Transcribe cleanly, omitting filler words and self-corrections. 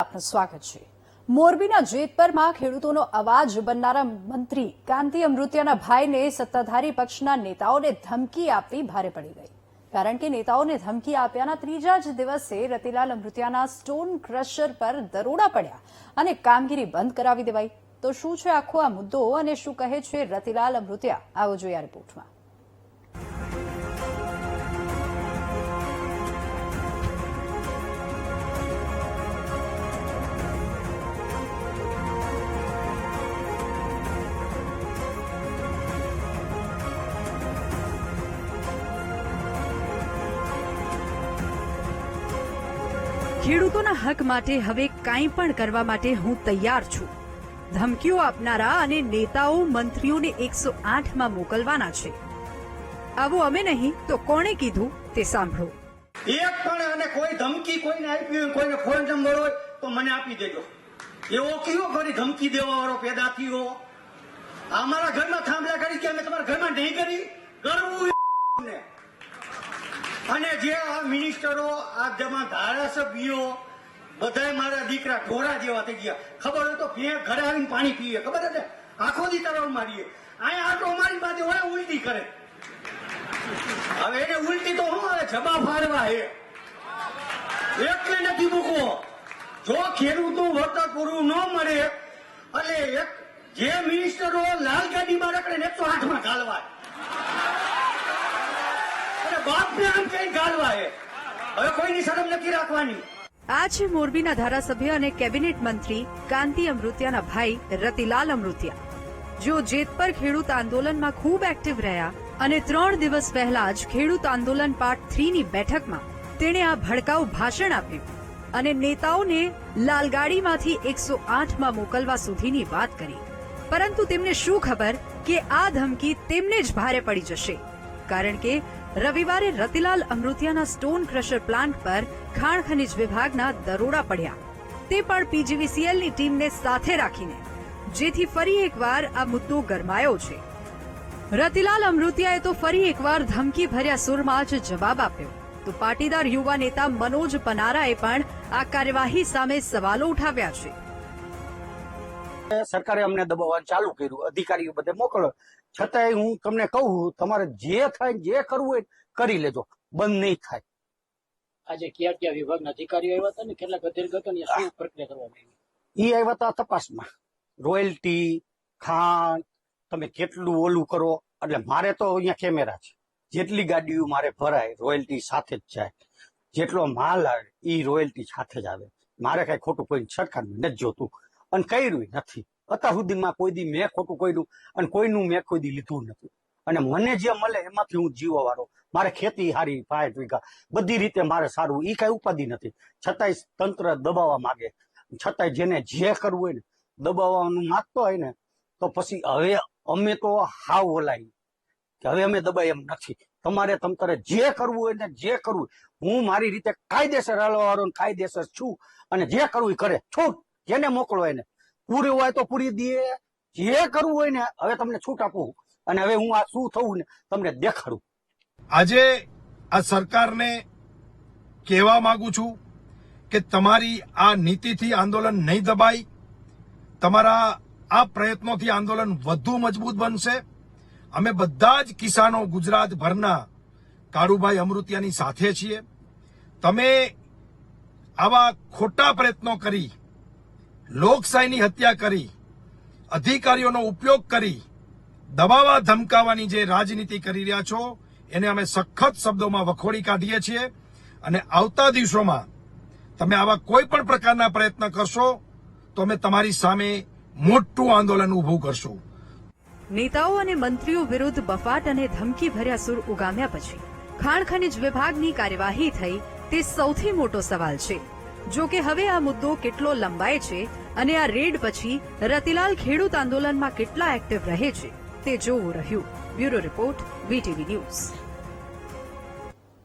આપનું સ્વાગત છે। મોરબીના જેતપરમાં ખેડૂતોનો અવાજ બનનારા મંત્રી કાંતિ અમૃતિયાના ભાઈને સત્તાધારી પક્ષના નેતાઓને ધમકી આપવી ભારે પડી ગઈ, કારણ કે નેતાઓને ધમકી આપ્યાના ત્રીજા જ દિવસે રતિલાલ અમૃતિયાના સ્ટોન ક્રશર પર દરોડા પડ્યા અને કામગીરી બંધ કરાવી દેવાઈ। તો શું છે આખો આ મુદ્દો અને શું કહે છે રતિલાલ અમૃતિયા, આવો જોઈએ આ રિપોર્ટમાં। ખેડૂતોના હક માટે હવે કાંઈ પણ કરવા માટે હું તૈયાર છું। ધમકીઓ આપનારા અને નેતાઓ મંત્રીઓને 108માં મોકલવાના છે। આવું અમે નહીં તો કોણે કીધું તે સાંભળો। એક પણ અને કોઈ ધમકી કોઈને આપી હોય, કોઈને ફોન નંબર હોય તો મને આપી દેજો। એવો કયો ફરી ધમકી દેવા વાળો પેદા થયો? અમારા ઘરમાં થાંભલા કરી કે અમે તમારા ઘરમાં નહીં કરી કરવું ને। અને જે આ મિનિસ્ટરો, આ જેમાં ધારાસભ્યો બધાય મારા દીકરા ઢોરા જેવા થઈ ગયા। ખબર હોય તો ઘરે આવીને પાણી પીએ, ખબર છે આખો દી તરવ મારીએ, અહીંયા આટો મારી બાજુ હોય ઉલટી કરે। હવે એને ઉલટી તો શું આવે, જબા ફાડવા હે એટલે નથી મૂકવો। જો ખેડૂતનું વળતર પૂરું ન મળે એટલે જે મિનિસ્ટરો લાલ ગાડીમાં રખડે ને 108માં ઘાલવાય, બાપને આમ કઈ ગાળવા હે। હવે કોઈની શરમ નથી રાખવાની। આ છે મોરબીના ધારાસભ્ય અને કેબિનેટ મંત્રી કાંતિ અમૃતિયાના ભાઈ રતિલાલ અમૃતિયા, જેઓ જેતપર ખેડૂત આંદોલનમાં ખૂબ એક્ટિવ રહ્યા અને 3 દિવસ પહેલા જ ખેડૂત આંદોલન પાર્ટ 3ની બેઠકમાં તેણે આ ભડકાઉ ભાષણ આપ્યું અને નેતાઓને લાલગાડીમાંથી 108માં મોકલવા સુધીની વાત કરી। પરંતુ તેમને શું ખબર કે આ ધમકી તેમને જ ભારે પડી જશે, કારણ કે રવિવારે રતિલાલ અમૃતિયાના સ્ટોન ક્રશર પ્લાન્ટ પર ખાણ ખનીજ વિભાગના દરોડા પડ્યા, તે પણ પીજીવીસીએલની ટીમને સાથે રાખીને, જેથી ફરી એકવાર આ મુદ્દો ગરમાયો છે। રતિલાલ અમૃતિયાએ તો ફરી એકવાર ધમકી ભર્યા સુરમાં જ જવાબ આપ્યો, તો પાટીદાર યુવા નેતા મનોજ પનારાએ પણ આ કાર્યવાહી સામે સવાલો ઉઠાવ્યા છે। સરકારે અમને દબાવવાનું ચાલુ કર્યું, અધિકારીઓ બધે મોકલો, છતાંય હું તમને કહું, તમારે જે થાય જે કરવું હોય કરી લેજો, બંધ નહીં થાય। આજે કયા વિભાગના અધિકારીઓ આવ્યા હતા ને કેટલાક અધિકારીઓ શું પ્રક્રિયા કરવામાં આવી? એ આવ્યા હતા તપાસમાં, રોયલ્ટી, ખાણ, તમે કેટલું ઓલું કરો। એટલે મારે તો અહીંયા કેમેરા છે, જેટલી ગાડીઓ મારે ભરાય રોયલ્ટી સાથે જ જાય, જેટલો માલ આવે એ રોયલ્ટી સાથે જ આવે। મારે કઈ ખોટું કોઈ સરકારને નથી જોતું અને કર્યું નથી અત્યાર સુધીમાં। કોઈ દી મેં ખોટું કર્યું અને કોઈનું મેં કોઈ દી લીધું નથી। અને મને જે મળે એમાંથી હું જીવવા વાળો, મારે ખેતી હારી 5 વીઘા બધી રીતે મારે સારું, એ કઈ ઉપાધિ નથી। છતાંય તંત્ર દબાવવા માંગે, છતાંય જેને જે કરવું હોય ને દબાવવાનું માંગતો હોય ને તો પછી હવે અમે તો હાવ ઓલાઈ કે હવે અમે દબાઈ એમ નથી। તમારે તંત્રે જે કરવું હોય ને જે કરવું, હું મારી રીતે કાયદેસર હાલવા વાળો કાયદેસર છું અને જે કરવું એ કરે। છૂટ જેને મોકલો એને, પૂરી હોય તો પૂરી દઈએ, જે કરવું હોય ને હવે તમને છૂટ આપું અને હવે હું આ શું થવું ને તમને દેખાડું। આજે આ સરકારને કહેવા માંગુ છું કે તમારી આ નીતિથી આંદોલન નહીં દબાય, તમારા આ પ્રયત્નોથી આંદોલન વધુ મજબૂત બનશે। અમે બધા જ કિસાનો ગુજરાતભરના કાળુભાઈ અમૃતિયાની સાથે છીએ। તમે આવા ખોટા પ્રયત્નો કરી, લોકશાહીની હત્યા કરી, અધિકારીઓનો ઉપયોગ કરી દબાવવા ધમકાવવાની જે રાજનીતિ કરી રહ્યા છો એને અમે સખત શબ્દોમાં વખોડી કાઢીએ છીએ અને આવતા દિવસોમાં તમે આવા કોઈ પણ પ્રકારના પ્રયત્ન કરશો તો અમે તમારી સામે મોટું આંદોલન ઊભું કરશું। નેતાઓ અને મંત્રીઓ વિરુદ્ધ બફાટ અને ધમકી ભર્યા સુર ઉગામ્યા પછી ખાણ ખનીજ વિભાગની કાર્યવાહી થઈ તે સૌથી મોટો સવાલ છે। જો કે હવે આ મુદ્દો કેટલો લંબાય છે અને આ રેડ પછી રતિલાલ ખેડૂત આંદોલનમાં કેટલા એક્ટિવ રહે છે તે જોવું રહ્યું। Bureau report, VTV news.